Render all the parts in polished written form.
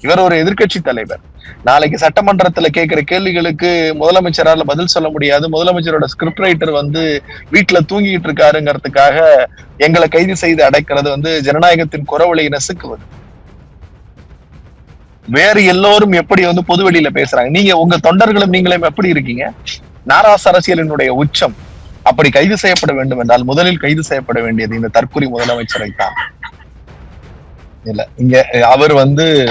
இவர் ஒரு எதிர்கட்சி தலைவர். நாளைக்கு சட்டமன்றத்துல கேட்கிற கேள்விகளுக்கு முதலமைச்சரால பதில் சொல்ல முடியாது. முதலமைச்சரோட ஸ்கிரிப்ட் ரைட்டர் வீட்டுல தூங்கிட்டு இருக்காருங்கிறதுக்காக எங்களை கைது செய்து அடைக்கிறது ஜனநாயகத்தின் குரவலை நசுக்குவது. வேறு எல்லோரும் எப்படி பொதுவெளியில பேசுறாங்க, நீங்க உங்க தொண்டர்களும் நீங்களும் எப்படி இருக்கீங்க? நாராச அரசியலினுடைய உச்சம். அப்படி கைது செய்யப்பட வேண்டும் என்றால் முதலில் கைது செய்யப்பட வேண்டியது இந்த தற்குறி முதலமைச்சரை தான். இல்ல இங்க அவர்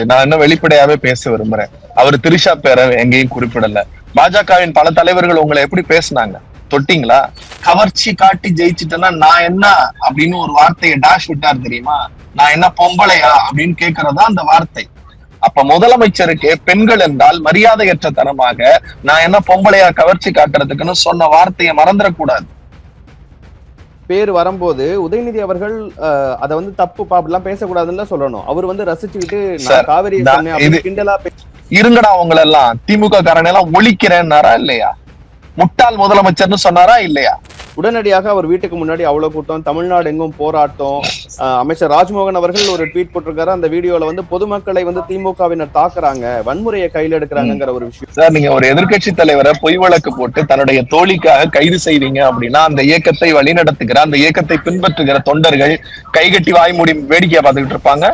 நான் என்ன வெளிப்படையாவே பேச விரும்புறேன். அவர் திரிஷா பேரை எங்கேயும் குறிப்பிடல. பாஜகவின் பல தலைவர்கள் உங்களை எப்படி பேசினாங்க, தொட்டிங்களா? கவர்ச்சி காட்டி ஜெயிச்சுட்டேன்னா நான் என்ன அப்படின்னு ஒரு வார்த்தையை டாஷ் விட்டார் தெரியுமா? நான் என்ன பொம்பளையா அப்படின்னு கேட்கறதா அந்த வார்த்தை. அப்ப முதலமைச்சருக்கு பெண்கள் என்றால் மரியாதையற்ற தனமாக நான் என்ன பொம்பளையா கவர்ச்சி காட்டுறதுக்குன்னு சொன்ன வார்த்தையை மறந்துடக்கூடாது. பேர் வரும்போது உதயநிதி அவர்கள் அதை தப்பு அப்படிலாம் பேசக்கூடாதுன்னு சொல்லணும். அவர் ரசிச்சுக்கிட்டு காவிரி கிண்டலா இருங்கடா உங்களை எல்லாம் திமுக காரனெல்லாம் ஒழிக்கிறேன்னாரா இல்லையா? முட்டாள் முதலமைச்சர்னு சொன்னாரா இல்லையா? உடனடியாக அவர் வீட்டுக்கு முன்னாடி அவ்வளவு கூட்டம், தமிழ்நாடு எங்கும் போராட்டம். அமைச்சர் ராஜ்மோகன் அவர்கள் ஒரு ட்வீட் போட்டிருக்காரு. அந்த வீடியோல பொதுமக்களை திமுகவினர் தாக்குறாங்க, வன்முறையை கையில் எடுக்கிறாங்கிற ஒரு விஷயம். சார், நீங்க ஒரு எதிர்கட்சி தலைவரை பொய் வழக்கு போட்டு தன்னுடைய தோழிக்காக கைது செய்வீங்க அப்படின்னா அந்த இயக்கத்தை வழிநடத்துகிற, அந்த இயக்கத்தை பின்பற்றுகிற தொண்டர்கள் கைகட்டி வாய் மூடி வேடிக்கையா பார்த்துக்கிட்டு இருப்பாங்க.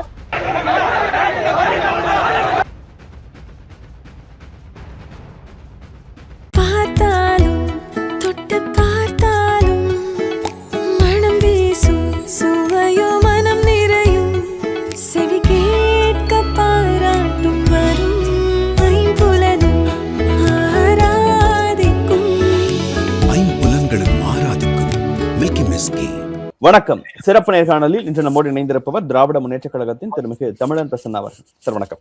வணக்கம். சிறப்பு நேர்காணலில் இன்று நம்மோடு இணைந்திருப்பவர் திராவிட முன்னேற்ற கழகத்தின் திருமிகு தமிழன் பிரசன்னா அவர்கள். சார் வணக்கம்.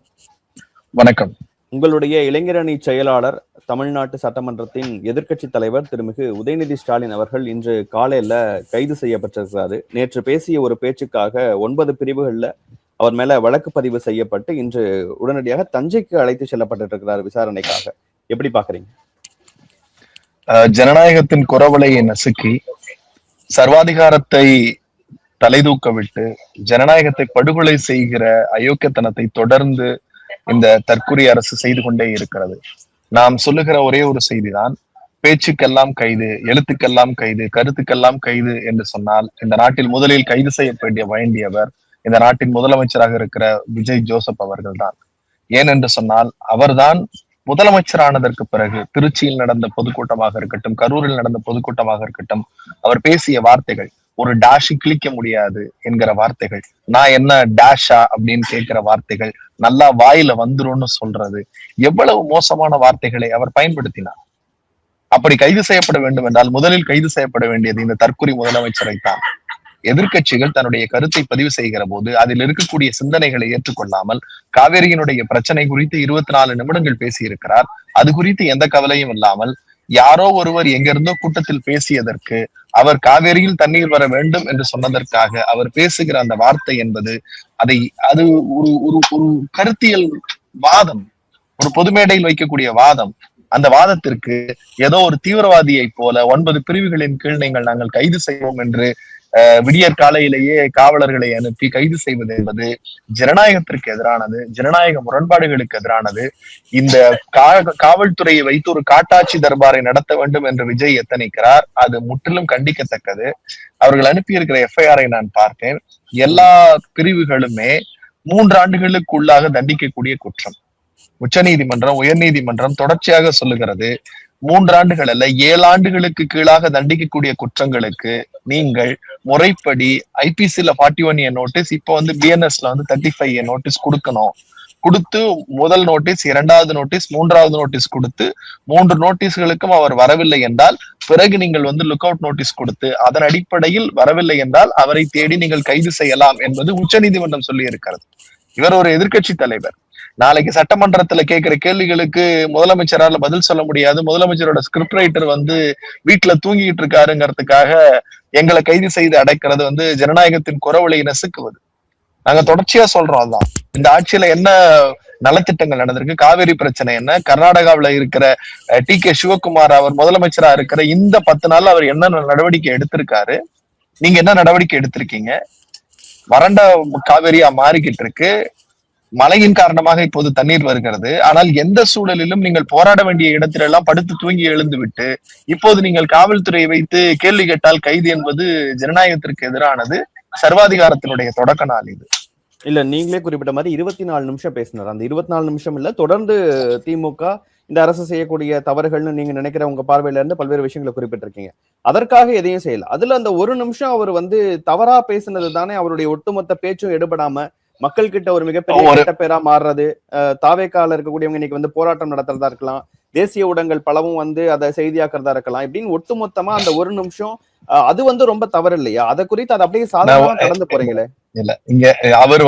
வணக்கம். உங்களுடைய இளைஞரணி செயலாளர், தமிழ்நாட்டு சட்டமன்றத்தின் எதிர்க்கட்சி தலைவர் திருமிகு உதயநிதி ஸ்டாலின் அவர்கள் இன்று காலையில கைது செய்யப்பட்டிருக்கிறாரு. நேற்று பேசிய ஒரு பேச்சுக்காக 9 பிரிவுகள்ல அவர் மேல வழக்கு பதிவு செய்யப்பட்டு இன்று உடனடியாக தஞ்சைக்கு அழைத்து செல்லப்பட்டு இருக்கிறார் விசாரணைக்காக. எப்படி பாக்குறீங்க? ஜனநாயகத்தின் குரவலையை நசுக்கி சர்வாதிகாரத்தை தலைதூக்க விட்டு ஜனநாயகத்தை படுகொலை செய்கிற அயோக்கியத்தனத்தை தொடர்ந்து இந்த தற்குறி அரசு செய்து கொண்டே இருக்கிறது. நாம் சொல்லுகிற ஒரே ஒரு செய்திதான், பேச்சுக்கெல்லாம் கைது, எழுத்துக்கெல்லாம் கைது, கருத்துக்கெல்லாம் கைது என்று சொன்னால் இந்த நாட்டில் முதலில் கைது செய்ய வேண்டியவர் இந்த நாட்டின் முதலமைச்சராக இருக்கிற விஜய் ஜோசப் அவர்கள் தான். ஏனென்று சொன்னால் அவர்தான் முதலமைச்சரானதற்கு பிறகு திருச்சியில் நடந்த பொதுக்கூட்டமாக இருக்கட்டும், கரூரில் நடந்த பொதுக்கூட்டமாக இருக்கட்டும், அவர் பேசிய வார்த்தைகள், ஒரு டாஷி கிழிக்க முடியாது என்கிற வார்த்தைகள், நான் என்ன டாஷா அப்படின்னு கேட்கிற வார்த்தைகள், நல்லா வாயில வந்துரும்னு சொல்றது, எவ்வளவு மோசமான வார்த்தைகளை அவர் பயன்படுத்தினார். அப்படி கைது செய்யப்பட வேண்டும் என்றால் முதலில் கைது செய்யப்பட வேண்டியது இந்த தற்குறி முதலமைச்சரை தான். எதிர்கட்சிகள் தன்னுடைய கருத்தை பதிவு செய்கிற போது அதில் இருக்கக்கூடிய சிந்தனைகளை ஏற்றுக்கொள்ளாமல் காவேரியினுடைய பிரச்சனை குறித்து 24 நிமிடங்கள் பேசியிருக்கிறார். அது குறித்து எந்த கவலையும் இல்லாமல் யாரோ ஒருவர் எங்கிருந்தோ கூட்டத்தில் பேசியதற்கு, அவர் காவேரியில் தண்ணீர் வர வேண்டும் என்று சொன்னதற்காக அவர் பேசுகிற அந்த வார்த்தை என்பது அது ஒரு கருத்தியல் வாதம், ஒரு பொது மேடையில் வைக்கக்கூடிய வாதம். அந்த வாதத்திற்கு ஏதோ ஒரு தீவிரவாதியை போல 9 பிரிவுகளின் கீழ் நாங்கள் கைது செய்வோம் என்று விடியற் காலையிலேயே காவலர்களை அனுப்பி கைது செய்வது என்பது ஜனநாயகத்திற்கு எதிரானது, ஜனநாயக முரண்பாடுகளுக்கு எதிரானது. இந்த காவல்துறையை வைத்து ஒரு காட்டாட்சி தர்பாரை நடத்த வேண்டும் என்று விஜய் எத்தனிக்கிறார். அது முற்றிலும் கண்டிக்கத்தக்கது. அவர்கள் அனுப்பியிருக்கிற FIR நான் பார்த்தேன். எல்லா பிரிவுகளுமே 3 ஆண்டுகளுக்குள்ளாக தண்டிக்கக்கூடிய குற்றம். உச்ச நீதிமன்றம், உயர் நீதிமன்றம் தொடர்ச்சியாக சொல்லுகிறது 3 ஆண்டுகள் அல்ல, 7 ஆண்டுகளுக்கு கீழாக தண்டிக்கக்கூடிய குற்றங்களுக்கு நீங்கள் முறைப்படி IPCல 41A நோட்டீஸ், இப்ப BNSல 35A நோட்டீஸ் கொடுக்கணும். கொடுத்து முதல் நோட்டீஸ், 2வது நோட்டீஸ், 3வது நோட்டீஸ் கொடுத்து 3 நோட்டீஸ்களுக்கும் அவர் வரவில்லை என்றால் பிறகு நீங்கள் லுக் அவுட் நோட்டீஸ் கொடுத்து அதன் அடிப்படையில் வரவில்லை என்றால் அவரை தேடி நீங்கள் கைது செய்யலாம் என்பது உச்ச நீதிமன்றம் சொல்லி இருக்கிறது. இவர் ஒரு எதிர்கட்சி தலைவர். நாளைக்கு சட்டமன்றத்துல கேட்கிற கேள்விகளுக்கு முதலமைச்சரால பதில் சொல்ல முடியாது. முதலமைச்சரோட ஸ்கிரிப்ட் ரைட்டர் வீட்டுல தூங்கிட்டு இருக்காருங்கிறதுக்காக எங்களை கைது செய்து அடைக்கிறது ஜனநாயகத்தின் குரவலை நசுக்குவது. நாங்க தொடர்ச்சியா சொல்றோம். அதான் இந்த ஆட்சியில என்ன நலத்திட்டங்கள் நடந்திருக்கு, காவேரி பிரச்சனை என்ன, கர்நாடகாவில இருக்கிற TK சிவகுமார் அவர் முதலமைச்சரா இருக்கிற இந்த 10 நாள் அவர் என்ன நடவடிக்கை எடுத்திருக்காரு, நீங்க என்ன நடவடிக்கை எடுத்திருக்கீங்க? வறண்ட காவேரியா மாறிக்கிட்டு இருக்கு. மழையின் காரணமாக இப்போது தண்ணீர் வருகிறது. ஆனால் எந்த சூழலிலும் நீங்கள் போராட வேண்டிய இடத்திலெல்லாம் படுத்து தூங்கி எழுந்து விட்டு இப்போது நீங்கள் காவல்துறையை வைத்து கேள்வி கேட்டால் கைது என்பது ஜனநாயகத்திற்கு எதிரானது. சர்வாதிகாரத்தினுடைய தொடக்க நாள் இது. இல்ல, நீங்களே குறிப்பிட்ட மாதிரி 24 நிமிஷம் பேசினார். அந்த 24 நிமிஷம் இல்ல, தொடர்ந்து திமுக இந்த அரசு செய்யக்கூடிய தவறுகள்னு நீங்க நினைக்கிற உங்க பார்வையில இருந்து பல்வேறு விஷயங்களை குறிப்பிட்டிருக்கீங்க. அதற்காக எதையும் செய்யல. அதுல அந்த ஒரு நிமிஷம் அவர் தவறா பேசினது தானே அவருடைய ஒட்டுமொத்த பேச்சும் எடுபடாம மக்கள் கிட்ட ஒரு மிகப்பெரிய கெட்ட பேரா மாறுறது. தாவேக்கால இருக்கக்கூடியவங்க இன்னைக்கு போராட்டம் நடத்துறதா இருக்கலாம், தேசிய ஊடகங்கள் பலவும் அதை செய்தியாக்குறதா இருக்கலாம், இப்படின்னு ஒட்டுமொத்தமா அந்த ஒரு நிமிஷம் அது ரொம்ப தவறு இல்லையா? அதை குறித்து அதை அப்படியே சாதாரணமா கடந்து போறீங்களே. இல்ல, இங்க அவர்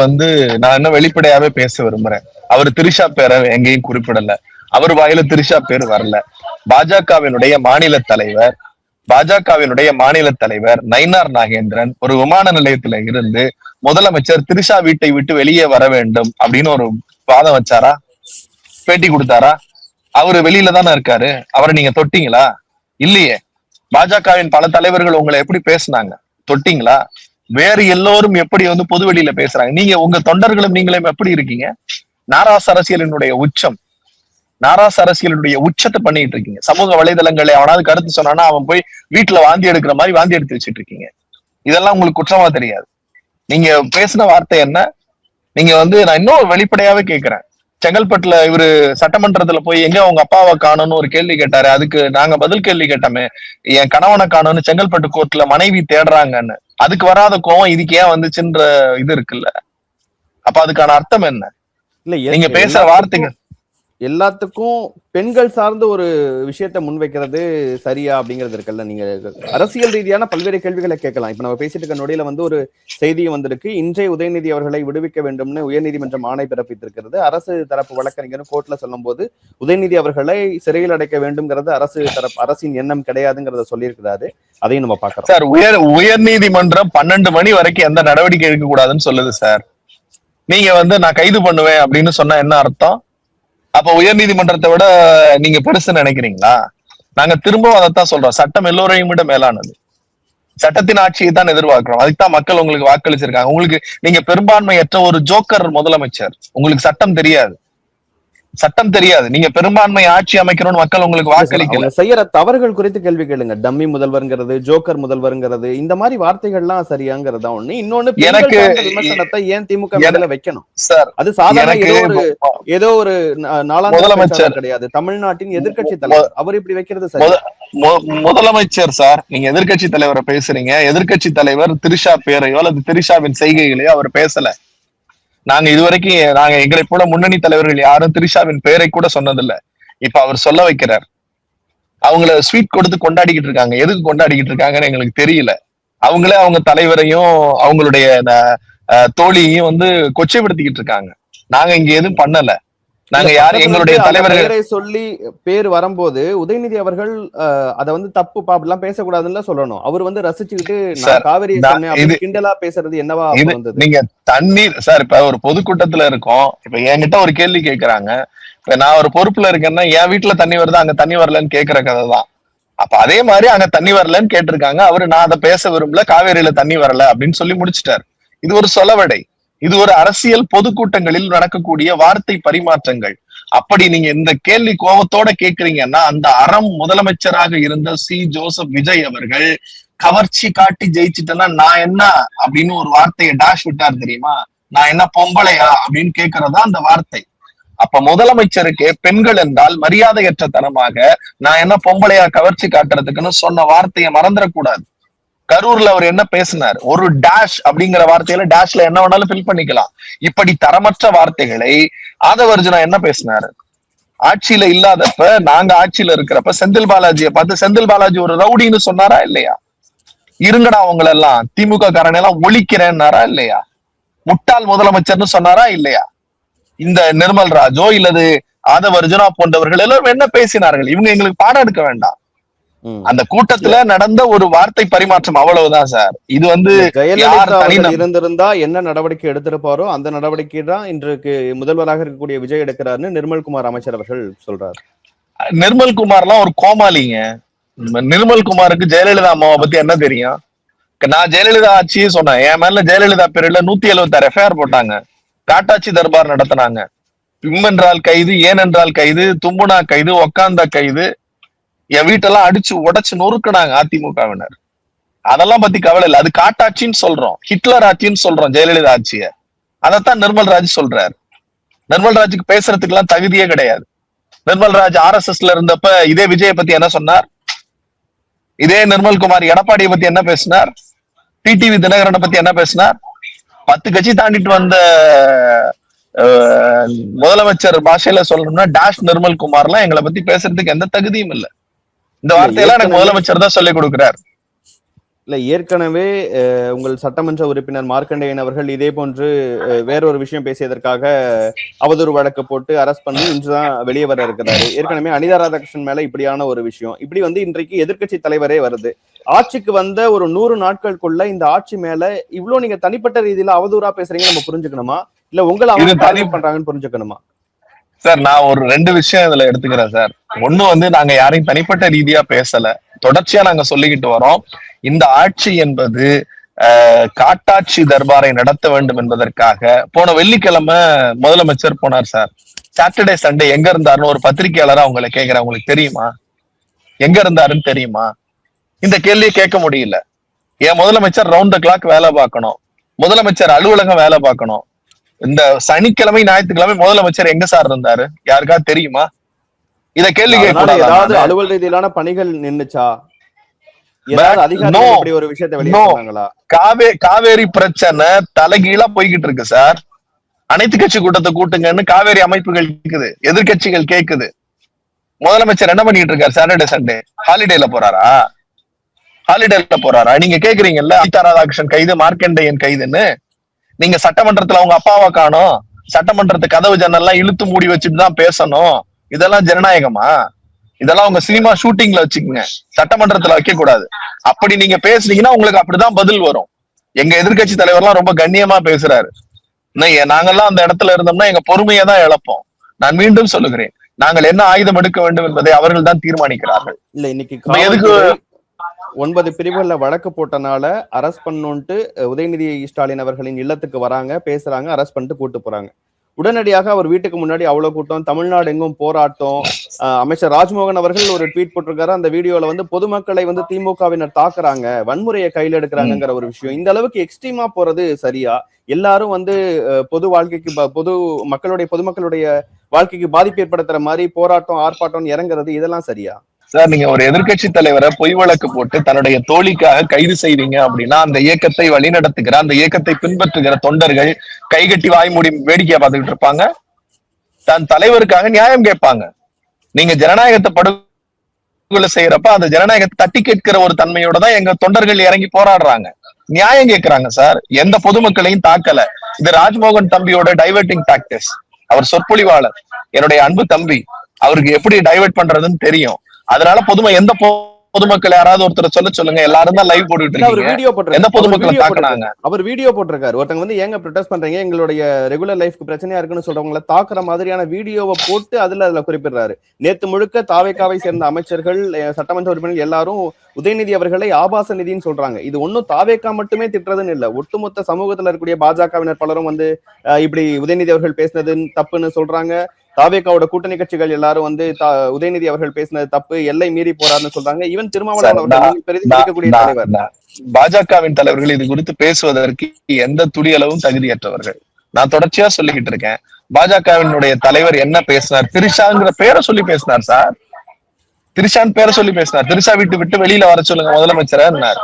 நான் என்ன வெளிப்படையாவே பேச விரும்புறேன். அவர் திரிஷா பேரை எங்கேயும் குறிப்பிடல. அவர் வாயில திரிஷா பேர் வரல. பாஜகவினுடைய மாநில தலைவர் நயினார் நாகேந்திரன் ஒரு விமான நிலையத்துல இருந்து முதலமைச்சர் திரிஷா வீட்டை விட்டு வெளியே வர வேண்டும் அப்படின்னு ஒரு வாதம் வச்சாரா? பேட்டி கொடுத்தாரா? அவரு வெளியில தானே இருக்காரு. அவரை நீங்க தொட்டீங்களா? இல்லையே. பாஜகவின் பல தலைவர்கள் உங்களை எப்படி பேசினாங்க? தொட்டீங்களா? வேறு எல்லோரும் எப்படி பொது வெளியில பேசுறாங்க? நீங்க உங்க தொண்டர்களும் நீங்களும் எப்படி இருக்கீங்க? நாராச அரசியலினுடைய உச்சத்தை பண்ணிட்டு இருக்கீங்க. சமூக வலைதளங்களை அவனாவது கருத்து சொன்னானா அவன் போய் வீட்டுல வாந்தி எடுக்கிற மாதிரி வாந்தி எடுத்து வச்சுட்டு இருக்கீங்க. இதெல்லாம் உங்களுக்கு குற்றமா தெரியாது? நீங்க பேசின வார்த்தை என்ன? நீங்க நான் இன்னும் வெளிப்படையாவே கேட்கிறேன். செங்கல்பட்டுல இவரு சட்டமன்றத்துல போய் எங்க உங்க அப்பாவை காணும்னு ஒரு கேள்வி கேட்டாரு. அதுக்கு நாங்க பதில் கேள்வி கேட்டோமே, என் கணவனை காணும்னு செங்கல்பட்டு கோர்ட்ல மனைவி தேடுறாங்கன்னு. அதுக்கு வராத கோவம் இதுக்கு ஏன் வந்துச்சுன்ற இது இருக்குல்ல. அப்ப அதுக்கான அர்த்தம் என்ன? இல்ல, நீங்க பேசுற வார்த்தைகள் எல்லாத்துக்கும் பெண்கள் சார்ந்த ஒரு விஷயத்த முன்வைக்கிறது சரியா அப்படிங்கிறது இருக்குல்ல. நீங்க அரசியல் ரீதியான பல்வேறு கேள்விகளை கேட்கலாம். இப்ப நம்ம பேசிட்டு இருக்க நொடியில ஒரு செய்தியும் வந்திருக்கு. இன்றைய உதயநிதி அவர்களை விடுவிக்க வேண்டும்னு உயர்நீதிமன்றம் ஆணை பிறப்பித்திருக்கிறது. அரசு தரப்பு வழக்கறிஞர் கோர்ட்ல சொல்லும் போது உதயநிதி அவர்களை சிறையில் அடைக்க வேண்டும்ங்கிறது அரசின் எண்ணம் கிடையாதுங்கிறத சொல்லியிருக்கிறாரு. அதையும் நம்ம பார்க்கிறோம். சார், உயர்நீதிமன்றம் 12 மணி வரைக்கும் எந்த நடவடிக்கை எடுக்க கூடாதுன்னு சொல்லுது சார். நீங்க நான் கைது பண்ணுவேன் அப்படின்னு சொன்னா என்ன அர்த்தம்? அப்ப உயர்நீதிமன்றத்தை விட நீங்க பெருசுன்னு நினைக்கிறீங்களா? நாங்க திரும்பவும் அதைத்தான் சொல்றோம். சட்டம் எல்லோரையும் விட மேலானது. சட்டத்தின் ஆட்சியை தான் எதிர்பார்க்கிறோம். அதுக்குதான் மக்கள் உங்களுக்கு வாக்களிச்சிருக்காங்க. நீங்க பெரும்பான்மையற்ற ஒரு ஜோக்கர் முதலமைச்சர். உங்களுக்கு சட்டம் தெரியாது. நீங்க பெரும்பான்மை ஆட்சி அமைக்கணும்னு மக்கள் உங்களுக்கு வாக்களிக்கல. செய்யற தவறுகள் குறித்து கேள்வி கேளுங்க. டம்மி முதல்வர்ங்கிறது, ஜோக்கர் முதல்வர்ங்கிறது, இந்த மாதிரி வார்த்தைகள்லாம் சரியாங்கிறதா ஒண்ணு. இன்னொன்னு, எனக்கு விமர்சனத்தை ஏன் திமுக மேல வைக்கணும் சார்? அது சாதாரண ஏதோ ஒரு முதலமைச்சர் கிடையாது. தமிழ்நாட்டின் எதிர்க்கட்சி தலைவர் அவர் இப்படி வைக்கிறது சரி? முதலமைச்சர் சார், நீங்க எதிர்க்கட்சி தலைவரை பேசுறீங்க. எதிர்க்கட்சி தலைவர் திரிஷா பேரையோ அல்லது திரிஷாவின் செய்கைகளையோ அவர் பேசல. நாங்க எங்களை போல முன்னணி தலைவர்கள் யாரும் திரிஷாவின் பெயரை கூட சொன்னதில்ல. இப்ப அவர் சொல்ல வைக்கிறார். அவங்கள ஸ்வீட் கொடுத்து கொண்டாடிக்கிட்டு இருக்காங்க. எதுக்கு கொண்டாடிக்கிட்டு இருக்காங்கன்னு எங்களுக்கு தெரியல. அவங்களே அவங்க தலைவரையும் அவங்களுடைய தோழியையும் கொச்சைப்படுத்திக்கிட்டு இருக்காங்க. நாங்க இங்க எதுவும் பண்ணல. நாங்க யாரும் எங்களுடைய தலைவர்களை சொல்லி பேர் வரும்போது உதயநிதி அவர்கள் அதை தப்பு அப்படிலாம் பேசக்கூடாதுன்னு சொல்லணும். அவர் ரசிச்சுக்கிட்டு காவிரி கிண்டலா பேசுறது என்னவா வந்தது? நீங்க தண்ணீர் சார், இப்ப ஒரு பொதுக்கூட்டத்துல இருக்கோம். இப்ப என்கிட்ட ஒரு கேள்வி கேட்கறாங்க. இப்ப நான் ஒரு பொறுப்புல இருக்கேன்னா என் வீட்டுல தண்ணி வருது, அங்க தண்ணி வரலன்னு கேட்கிற கதை தான். அப்ப அதே மாதிரி அங்க தண்ணி வரலன்னு கேட்டிருக்காங்க. நான் அதை பேச விரும்பல, காவேரியில தண்ணி வரல அப்படின்னு சொல்லி முடிச்சிட்டாரு. இது ஒரு சொலவடை. இது ஒரு அரசியல் பொதுக்கூட்டங்களில் நடக்கக்கூடிய வார்த்தை பரிமாற்றங்கள். அப்படி நீங்க இந்த கேள்வி கோபத்தோட கேக்குறீங்கன்னா, அந்த அறம் முதலமைச்சராக இருந்த ஜோசப் விஜய் அவர்கள் கவர்ச்சி காட்டி ஜெயிச்சுட்டேன்னா நான் என்ன அப்படின்னு ஒரு வார்த்தையை டாஷ் விட்டார் தெரியுமா? நான் என்ன பொம்பளையா அப்படின்னு கேட்கறதா அந்த வார்த்தை. அப்ப முதலமைச்சருக்கு பெண்கள் என்றால் மரியாதையற்ற தனமாக நான் என்ன பொம்பளையா கவர்ச்சி காட்டுறதுக்குன்னு சொன்ன வார்த்தையை மறந்துடக்கூடாது. கரூர்ல அவர் என்ன பேசினார்? ஒரு டேஷ் அப்படிங்கிற வார்த்தையில டேஷ்ல என்ன வேணாலும் ஃபில் பண்ணிக்கலாம். இப்படி தரமற்ற வார்த்தைகளை ஆதவர்ஜுனா என்ன பேசினாரு? ஆட்சியில இல்லாதப்ப, நாங்க ஆட்சியில இருக்கிறப்ப செந்தில் பாலாஜியை பார்த்து செந்தில் பாலாஜி ஒரு ரவுடின்னு சொன்னாரா இல்லையா? இருங்கடா அவங்களெல்லாம் திமுக காரனெல்லாம் ஒழிக்கிறேன்னாரா இல்லையா? முட்டாள் முதலமைச்சர்னு சொன்னாரா இல்லையா? இந்த நிர்மல் ராஜோ இல்லது ஆதவர்ஜுனா போன்றவர்கள் எல்லாரும் என்ன பேசினார்கள்? இவங்க எங்களுக்கு பாடம் எடுக்க வேண்டாம். அந்த கூட்டத்துல நடந்த ஒரு வார்த்தை பரிமாற்றம், அவ்வளவுதான் சார். இது ஜெயலலிதா இருந்திருந்தா என்ன நடவடிக்கை எடுத்திருப்பாரோ அந்த நடவடிக்கை தான் இன்றைக்கு முதல்வராக இருக்கக்கூடிய விஜய் எடுக்கிறாருன்னு நிர்மல்குமார் அமைச்சர் அவர்கள் சொல்றாரு. நிர்மல்குமார்லாம் ஒரு கோமாளிங்க. நிர்மல்குமாருக்கு ஜெயலலிதா அம்மாவை பத்தி என்ன தெரியும்? நான் ஜெயலலிதா ஆட்சியே சொன்னேன். என் மேல ஜெயலலிதா பேர்ல 176 எஃப்ஐஆர் போட்டாங்க. காட்டாட்சி தர்பார் நடத்தினாங்க. என்றால் கைது, ஏன் என்றால் கைது, தும்புனா கைது, உக்காந்தா கைது, என் வீட்டெல்லாம் அடிச்சு உடைச்சு நொறுக்குனாங்க அதிமுகவினர். அதெல்லாம் பத்தி கவலை இல்லை. அது காட்டாட்சின்னு சொல்றோம், ஹிட்லர் ஆட்சின்னு சொல்றோம் ஜெயலலிதா ஆட்சிய. அதைத்தான் நிர்மல்ராஜ் சொல்றாரு. நிர்மல்ராஜுக்கு பேசுறதுக்கு எல்லாம் தகுதியே கிடையாது. நிர்மல்ராஜ் RSSல இருந்தப்ப இதே விஜயை பத்தி என்ன சொன்னார்? இதே நிர்மல்குமார் எடப்பாடியை பத்தி என்ன பேசினார்? டிடிவி தினகரனை பத்தி என்ன பேசினார்? 10 கட்சி தாண்டிட்டு வந்த முதலமைச்சர் பாஷையில சொல்லணும்னா டாஷ் நிர்மல்குமார்லாம் எங்களை பத்தி பேசுறதுக்கு எந்த தகுதியும் இல்லை. இந்த வார்த்தையெல்லாம் எனக்கு முதலமைச்சர் தான் சொல்லிக் கொடுக்கிறார். இல்ல, ஏற்கனவே உங்கள் சட்டமன்ற உறுப்பினர் மார்க்கண்டேயன் அவர்கள் இதே போன்று வேறொரு விஷயம் பேசியதற்காக அவதூறு வழக்கு போட்டு அரெஸ்ட் பண்ணி இன்றுதான் வெளியே வர இருக்கிறாரு. ஏற்கனவே அனிதா ராதாகிருஷ்ணன் மேல இப்படியான ஒரு விஷயம், இப்படி வந்து இன்றைக்கு எதிர்க்கட்சி தலைவரே வருது. ஆட்சிக்கு வந்த ஒரு 100 நாட்களுக்குள்ள இந்த ஆட்சி மேல இவ்வளவு நீங்க தனிப்பட்ட ரீதியில அவதூறா பேசுறீங்க நம்ம புரிஞ்சுக்கணுமா, இல்ல உங்களை அவங்க டார்கெட் பண்றாங்கன்னு புரிஞ்சுக்கணுமா? சார், நான் ஒரு 2 விஷயம் இதுல எடுத்துக்கிறேன் சார். ஒண்ணு வந்து நாங்க யாரையும் தனிப்பட்ட ரீதியா பேசல, தொடர்ச்சியா நாங்க சொல்லிக்கிட்டு வரோம். இந்த ஆட்சி என்பது காட்டாட்சி தர்பாரை நடத்த வேண்டும் என்பதற்காக போன வெள்ளிக்கிழமை முதலமைச்சர் போனார் சார். சாட்டர்டே சண்டே எங்க இருந்தாருன்னு ஒரு பத்திரிகையாளரா உங்களை கேட்கிறேன், உங்களுக்கு தெரியுமா? எங்க இருந்தாருன்னு தெரியுமா? இந்த கேள்வியை கேட்க முடியல. என் முதலமைச்சர் ரவுண்ட் த கிளாக் வேலை பார்க்கணும், முதலமைச்சர் அலுவலகம் வேலை பார்க்கணும். இந்த சனிக்கிழமை ஞாயிற்றுக்கிழமை முதலமைச்சர் எங்க சார் இருந்தாரு? யாருக்காவது தெரியுமா? இத கேள்வி கேட்க ஏதாவது அலுவல் ரீதியிலான பணிகள் நின்னுச்சா? ஒரு விஷயத்தை வெளியே சொன்னாங்களா? காவேரி பிரச்சனை தலைகீழா போய்கிட்டு இருக்கு சார். அனைத்து கட்சி கூட்டத்தை கூட்டுங்கன்னு காவேரி அமைப்புகள் கேக்குது, எதிர்கட்சிகள் கேக்குது. முதலமைச்சர் என்ன பண்ணிட்டு இருக்காரு? சாட்டர்டே சண்டே ஹாலிடேல போறாரா? நீங்க கேக்குறீங்கல்ல அனிதா ராதாகிருஷ்ணன் கைது, மார்க்கண்டேயன் கைதுன்னு. நீங்க சட்டமன்றத்துல அவங்க அப்பாவை காணோம், சட்டமன்றத்து கதவு ஜன்னல்லாம் இழுத்து மூடி வச்சுட்டு தான் பேசணும். இதெல்லாம் ஜனநாயகமா? இதெல்லாம் உங்க சினிமா ஷூட்டிங்ல வச்சுக்கோங்க, சட்டமன்றத்துல வைக்க கூடாது. அப்படி நீங்க பேசுனீங்கன்னா உங்களுக்கு அப்படிதான் பதில் வரும். எங்க எதிர்கட்சி தலைவர்லாம் ரொம்ப கண்ணியமா பேசுறாரு. நாங்கெல்லாம் அந்த இடத்துல இருந்தோம்னா எங்க பொறுமையை தான் இழப்போம். நான் மீண்டும் சொல்லுகிறேன், நாங்கள் என்ன ஆயுதம் எடுக்க வேண்டும் என்பதை அவர்கள் தான் தீர்மானிக்கிறார்கள். இல்ல, இன்னைக்கு எதுக்கு 9 பிரிவுகள்ல வழக்கு போட்டனால அரெஸ்ட் பண்ணுன்ட்டு உதயநிதி ஸ்டாலின் அவர்களின் இல்லத்துக்கு வராங்க, பேசுறாங்க, அரெஸ்ட் பண்ணிட்டு கூட்டு போறாங்க. உடனடியாக அவர் வீட்டுக்கு முன்னாடி அவ்வளவு கூட்டம், தமிழ்நாடு எங்கும் போராட்டம். அமைச்சர் ராஜ்மோகன் அவர்கள் ஒரு ட்வீட் போட்டிருக்காரு, அந்த வீடியோல வந்து பொதுமக்களை வந்து திமுகவினர் தாக்குறாங்க, வன்முறையை கையில் எடுக்கிறாங்கிற ஒரு விஷயம். இந்த அளவுக்கு எக்ஸ்ட்ரீமா போறது சரியா? எல்லாரும் வந்து பொது வாழ்க்கைக்கு பொதுமக்களுடைய வாழ்க்கைக்கு பாதிப்பு ஏற்படுத்துற மாதிரி போராட்டம் ஆர்ப்பாட்டம் இறங்குறது, இதெல்லாம் சரியா? சார், நீங்க ஒரு எதிர்கட்சி தலைவரை பொய் வழக்கு போட்டு தன்னுடைய தோழிக்காக கைது செய்வீங்க அப்படின்னா அந்த இயக்கத்தை வழிநடத்துகிற, அந்த இயக்கத்தை பின்பற்றுகிற தொண்டர்கள் கைகட்டி வாய் மூடி வேடிக்கையா பார்த்துக்கிட்டு இருப்பாங்க? தன் தலைவருக்காக நியாயம் கேட்பாங்க. நீங்க ஜனநாயகத்தை படுகொலை செய்யறப்ப அந்த ஜனநாயகத்தை தட்டி கேட்கிற ஒரு தன்மையோட தான் எங்க தொண்டர்கள் இறங்கி போராடுறாங்க, நியாயம் கேட்கிறாங்க சார். எந்த பொதுமக்களையும் தாக்கல. இது ராஜ்மோகன் தம்பியோட டைவர்ட்டிங் டாக்டிக்ஸ். அவர் சொற்பொழிவாளர், என்னுடைய அன்பு தம்பி, அவருக்கு எப்படி டைவர்ட் பண்றதுன்னு தெரியும். அதனால எந்த பொதுமக்கள் யாராவது ஒருத்தர் சொல்லுங்க, எல்லாரும் தான் லைவ் போட்டுட்டு இருக்காங்க. எந்த பொதுமக்களை தாக்குனாங்க? அவர் வீடியோ போட்டிருக்காரு. ஒருத்தங்க வந்து ஏங்க ப்ரொடெஸ்ட் பண்றீங்க, எங்களுடைய ரெகுலர் லைஃப்க்கு பிரச்சனையா இருக்குன்னு சொல்றவங்களை தாக்குற மாதிரியான வீடியோவை போட்டு அதுல குறிப்பிடுறாரு. நேத்து முழுக்க தாவேகாவை சேர்ந்த அமைச்சர்கள், சட்டமன்ற உறுப்பினர்கள் எல்லாரும் உதயநிதி அவர்களை ஆபாச நிதின்னு சொல்றாங்க. இது ஒன்னும் தாவேகா மட்டுமே திட்டுறதுன்னு இல்ல, ஒட்டுமொத்த சமூகத்துல இருக்கக்கூடிய பாஜகவினர் பலரும் வந்து இப்படி உதயநிதி அவர்கள் பேசினது தப்புன்னு சொல்றாங்க. தாவேகாவோட கூட்டணி கட்சிகள் எல்லாரும் வந்து உதயநிதி அவர்கள் பேசினது தப்பு, எல்லை மீறி போறாருன்னு சொல்றாங்க. ஈவன் திருமாவளவன் அவர்கள் பிரதிபலிக்கக்கூடிய தலைவர். பாஜகவின் தலைவர்கள் இது குறித்து பேசுவதற்கு எந்த துளியளவும் தகுதியற்றவர்கள். நான் தொடர்ச்சியா சொல்லிக்கிட்டு இருக்கேன். பாஜகவினுடைய தலைவர் என்ன பேசினார்? திரிஷாங்கிற பேரை சொல்லி பேசினார் சார். திரிஷான் பேரை சொல்லி பேசினார். திரிஷா விட்டு வெளியில வர சொல்லுங்க முதலமைச்சர்.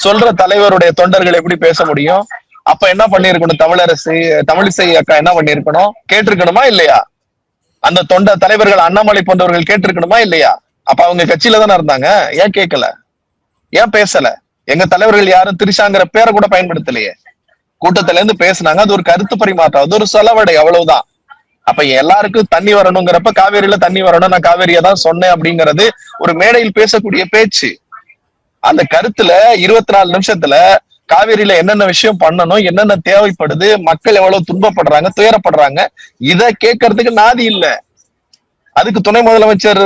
சொல்ற தலைவருடைய தொண்டர்கள் எப்படி பேச முடியும்? அப்ப என்ன பண்ணிருக்கணும்? தமிழிசை அக்கா என்ன பண்ணிருக்கணும்? கேட்டிருக்கணுமா இல்லையா? அந்த தலைவர்கள் அண்ணாமலை போன்றவர்கள் கேட்டிருக்கணுமா இல்லையா? அப்ப அவங்க கட்சியில தானே இருந்தாங்க, ஏன் கேட்கல? ஏன் பேசல? எங்க தலைவர்கள் யாரும் திரிஷாங்கிற பேரை கூட பயன்படுத்தலையே. கூட்டத்துல இருந்து பேசினாங்க, அது ஒரு கருத்து பரிமாற்றம், அது ஒரு செலவடை, அவ்வளவுதான். அப்ப எல்லாருக்கும் தண்ணி வரணுங்கிறப்ப காவேரியில தண்ணி வரணும், நான் காவேரியை தான் சொன்னேன் அப்படிங்கிறது ஒரு மேடையில் பேசக்கூடிய பேச்சு. அந்த கருத்துல 24 நிமிஷத்துல காவேரியில என்னென்ன விஷயம் பண்ணணும், என்னென்ன தேவைப்படுது, மக்கள் எவ்வளவு துன்பப்படுறாங்க, துயரப்படுறாங்க, இத கேட்கறதுக்கு நாதி இல்ல. அதுக்கு துணை முதலமைச்சர்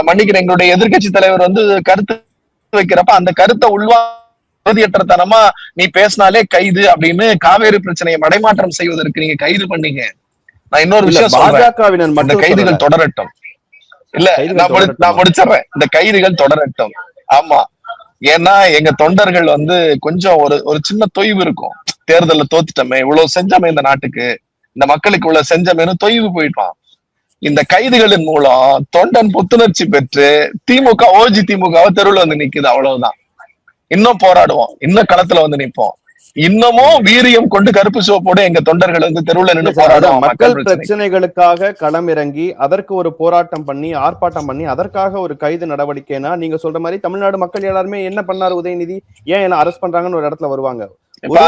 மன்னிக்கிற எங்களுடைய எதிர்கட்சி தலைவர் கருத்து வைக்கிறப்ப அந்த கருத்தை தகுதியற்றத்தனமா நீ பேசினாலே கைது அப்படின்னு காவேரி பிரச்சனையை மடைமாற்றம் செய்வதற்கு நீங்க கைது பண்ணீங்க. நான் இன்னொரு இல்ல விஷயம் சொல்றேன், பாஜகவினர் இந்த மட்டும் சொல்லல, கைதுகள் தொடரட்டும். இல்ல கைதுகள் நான் தொடரட்டுமா? முடிச்சிடுறேன், இந்த கைதுகள் தொடரட்டும். ஆமா, ஏன்னா எங்க தொண்டர்கள் வந்து கொஞ்சம் ஒரு ஒரு சின்ன தொய்வு இருக்கும். தேர்தல்ல தோத்துட்டோமே, இவ்வளவு செஞ்சோமே இந்த நாட்டுக்கு, இந்த மக்களுக்கு இவ்வளவு செஞ்சமேனு தொய்வு போயிட்டான். இந்த கைதுகளின் மூலம் தொண்டன் புத்துணர்ச்சி பெற்று திமுக ஓஜி திமுகவை தெருவில் வந்து நிக்குது, அவ்வளவுதான். இன்னும் போராடுவோம், இன்னும் களத்துல வந்து நிப்போம், இன்னமும் வீரியம் கொண்டு கருப்பு சோப்போட எங்க தொண்டர்கள் வந்து தெருவுல நின்று போராடுவோம். மக்கள் பிரச்சனைகளுக்காக களம் இறங்கி அதற்கு ஒரு போராட்டம் பண்ணி ஆர்ப்பாட்டம் பண்ணி அதற்காக ஒரு கைது நடவடிக்கைனா நீங்க சொல்ற மாதிரி தமிழ்நாடு மக்கள் எல்லாருமே என்ன பண்ணாரு உதயநிதி, ஏன் என்ன அரெஸ்ட் பண்றாங்கன்னு ஒரு இடத்துல வருவாங்க.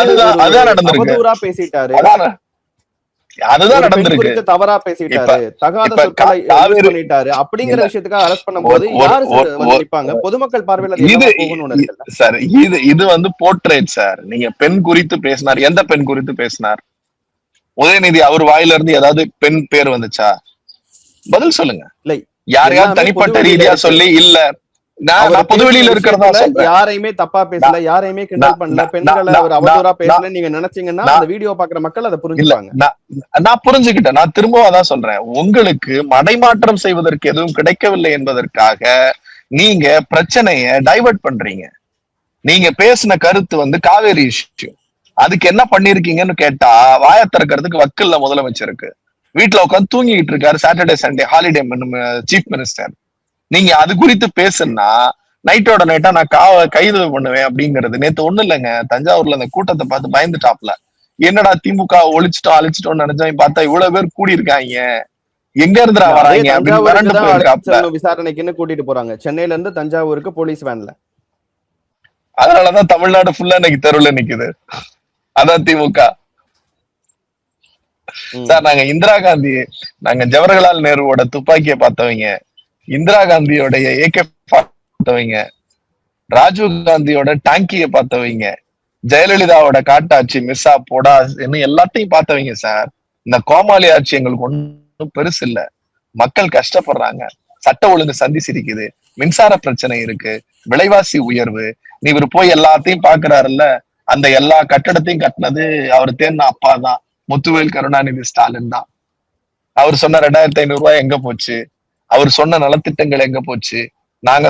அதுதான் நடந்திருக்கு, அவதூறா பேசிட்டாரு, அதுதான் நடந்திருக்கு, தவறா பேசிட்டாரு, தகாத சொற்களை யூஸ் பண்ணிட்டாரு அப்படிங்கிற விஷயத்துக்காக அரெஸ்ட் பண்ணும்போது யாரு நிப்பாங்க? பொதுமக்கள் பார்வையில சார் இது வந்து போர்ட்ரேட் சார். நீங்க பெண் குறித்து பேசினார், எந்த பெண் குறித்து பேசினார் உதயநிதி? அவர் வாயில இருந்து ஏதாவது பெண் பேர் வந்துச்சா? பதில் சொல்லுங்க. இல்லை, யாரையாவது தனிப்பட்ட ரீதியா சொல்லி இல்ல நான் பொதுவெளியில இருக்கிறதா சொல்றேன். யாரையுமே தப்பா பேசல, யாரையுமே கிண்டல் பண்ணல, பெண்களை அவர் அவதூறா பேசல நீங்க நினைச்சீங்கன்னா அந்த வீடியோ பாக்குற மக்கள் அதை புரிஞ்சுப்பாங்க. நான் புரிஞ்சுக்கிட்டேன், நான் திரும்பவும் அதான் சொல்றேன். உங்களுக்கு மடைமாற்றம் செய்வதற்கு எதுவும் கிடைக்கவில்லை என்பதற்காக நீங்க பிரச்சனைய டைவர்ட் பண்றீங்க. நீங்க பேசின கருத்து வந்து காவேரி இஷ்யூ, அதுக்கு என்ன பண்ணிருக்கீங்கன்னு கேட்டா வாய திறக்கிறதுக்கு வக்கில்ல முதலமைச்சருக்கு. வீட்டுல உட்காந்து தூங்கிட்டு இருக்காரு, Saturday Sunday holiday chief minister. நீங்க அது குறித்து பேசுனா நைட்டோட நைட்டா நான் கைது பண்ணுவேன் அப்படிங்கிறது. நேத்து ஒண்ணு இல்லைங்க, தஞ்சாவூர்ல அந்த கூட்டத்தை பார்த்து பயந்துட்டாப்ல. என்னடா திமுக ஒழிச்சிட்டோம் அழிச்சிட்டோம்னு நினைச்சோம், பார்த்தா இவ்வளவு பேர் கூடி இருக்காங்க, எங்க இருந்துடா வராங்க அப்படின்னு விசாரணைக்குன்னு கூட்டிட்டு போறாங்க. சென்னையில இருந்து தஞ்சாவூருக்கு போலீஸ் வேன்ல. அதனாலதான் தமிழ்நாடு ஃபுல்லா இன்னைக்கு தெருவுல நிக்குது. அதான் திமுக சார். நாங்க இந்திரா காந்தி, நாங்க ஜவஹர்லால் நேருவோட துப்பாக்கியை பார்த்தவங்க, இந்திரா காந்தியோடைய ஏகே பார்த்தவங்க, ராஜீவ் காந்தியோட டாங்கிய பார்த்தவங்க, ஜெயலலிதாவோட காட்டாட்சி மிஸ்ஸா போடா எல்லாத்தையும் பார்த்தவங்க சார். இந்த கோமாளி ஆட்சி எங்களுக்கு ஒன்றும் பெருசு இல்ல. மக்கள் கஷ்டப்படுறாங்க, சட்ட ஒழுங்கு சந்தி சிரிக்குது, மின்சார பிரச்சனை இருக்கு, விலைவாசி உயர்வு. நீ இவர் போய் எல்லாத்தையும் பாக்குறாருல்ல, அந்த எல்லா கட்டடத்தையும் கட்டினது அவர் தேர்ந்த அப்பா தான், முத்துவேல் கருணாநிதி ஸ்டாலின் தான். அவர் சொன்ன 2500 ரூபாய் எங்க போச்சு? அவர் சொன்ன நலத்திட்டங்கள் எங்க போச்சு? நாங்க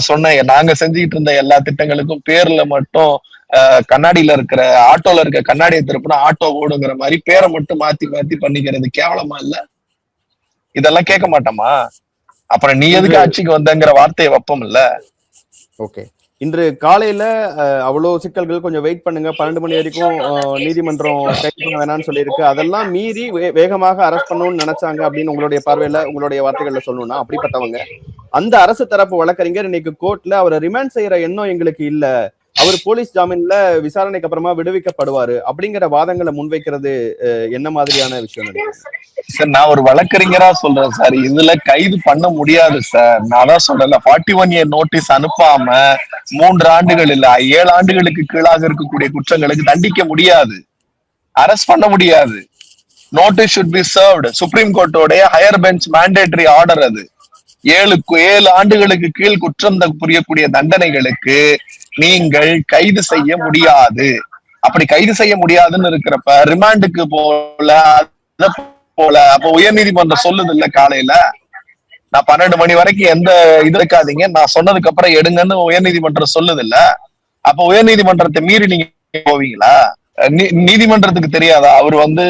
செஞ்சுக்கிட்டு இருந்த எல்லா திட்டங்களுக்கும் பேர்ல மட்டும் கண்ணாடியில இருக்கிற ஆட்டோல இருக்க கண்ணாடியை திருப்பினா ஆட்டோ ஓடுங்கிற மாதிரி பேரை மட்டும் மாத்தி மாத்தி பண்ணிக்கிறது கேவலமா இல்ல? இதெல்லாம் கேட்க மாட்டோமா? அப்புறம் நீ எதுக்கு ஆட்சிக்கு வந்தங்கிற வார்த்தையை வைப்போம் இல்ல? ஓகே, இன்று காலையில அவ்வளவு சிக்கல்கள், கொஞ்சம் வெயிட் பண்ணுங்க, 12 மணி வரைக்கும் நீதிமன்றம் கைது பண்ண வேணாம்னு சொல்லியிருக்கு. அதெல்லாம் மீறி வேகமாக அரெஸ்ட் பண்ணணும்னு நினைச்சாங்க அப்படின்னு உங்களுடைய பார்வையில, உங்களுடைய வார்த்தைகள்ல சொல்லணும்னா அப்படிப்பட்டவங்க அந்த அரசு தரப்பு வழக்கறிஞர் இன்னைக்கு கோர்ட்ல அவரை ரிமாண்ட் செய்யற எண்ணம் எங்களுக்கு இல்ல, அவர் போலீஸ் ஜாமீன்ல விசாரணைக்கு அப்புறமா விடுவிக்கப்படுவாரு அப்படிங்கிற வாதங்களை முன்வைக்கிறது என்ன மாதிரியான விஷயம்? சார், நான் ஒரு வழக்கறிஞரா சொல்றேன் சார், இதுல கைது பண்ண முடியாது சார். நான் தான் சொல்றேன், 41 இயர் நோட்டீஸ் அனுப்பாம 3 ஆண்டுகள் இல்ல 7 ஆண்டுகளுக்கு கீழாக இருக்கக்கூடிய குற்றங்களுக்கு தண்டிக்க முடியாது, அரெஸ்ட் பண்ண முடியாது. Notice should be served. Supreme கோர்ட்டோடைய ஹையர் பெஞ்ச் மேண்டேட்டரி ஆர்டர் அது. 7 ஆண்டுகளுக்கு கீழ் குற்றம் புரியக்கூடிய தண்டனைகளுக்கு நீங்கள் கைது செய்ய முடியாது. அப்படி கைது செய்ய முடியாதுன்னு இருக்கிறப்ப ரிமாண்டுக்கு போல அப்ப உயர்நீதிமன்றம் சொல்லுது இல்ல, காலையில நான் 12 மணி வரைக்கும் எந்த இது இருக்காதீங்க, நான் சொன்னதுக்கு அப்புறம் எடுங்கன்னு உயர்நீதிமன்றம் சொல்லுது இல்ல. அப்ப உயர்நீதிமன்றத்தை மீறி நீங்க போவீங்களா? நீதிமன்றத்துக்கு தெரியாதா அவர் வந்து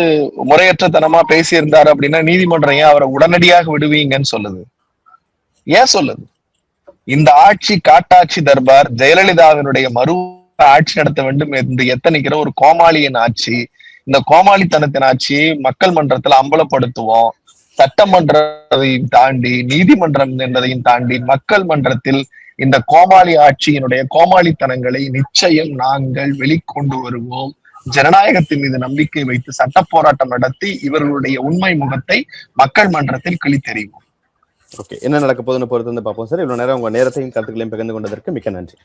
முறையற்றத்தனமா பேசியிருந்தாரு அப்படின்னா நீதிமன்றம் ஏன் அவரை உடனடியாக விடுவீங்கன்னு சொல்லுது? ஏன் சொல்லுது? இந்த ஆட்சி காட்டாட்சி தர்பார், ஜெயலலிதாவினுடைய மறு ஆட்சி நடத்த வேண்டும் என்று எத்தனைக்கிற ஒரு கோமாளியின் ஆட்சி. இந்த கோமாளித்தனத்தின் ஆட்சியை மக்கள் மன்றத்துல அம்பலப்படுத்துவோம். சட்டமன்றத்தையும் தாண்டி நீதிமன்றம் என்பதையும் தாண்டி மக்கள் மன்றத்தில் இந்த கோமாளி ஆட்சியினுடைய கோமாளித்தனங்களை நிச்சயம் நாங்கள் வெளிக்கொண்டு வருவோம். ஜனநாயகத்தின் மீது நம்பிக்கை வைத்து சட்ட போராட்டம் நடத்தி இவர்களுடைய உண்மை முகத்தை மக்கள் மன்றத்தில் கிழித்தெறிவோம். ஓகே, என்ன நடக்க போகுதுன்னு பொறுத்து வந்து பார்ப்போம் சார். இவ்வளவு நேரம் உங்க நேரத்தையும் கருத்துக்களையும் பகிர்ந்து கொண்டதற்கு மிக்க நன்றி.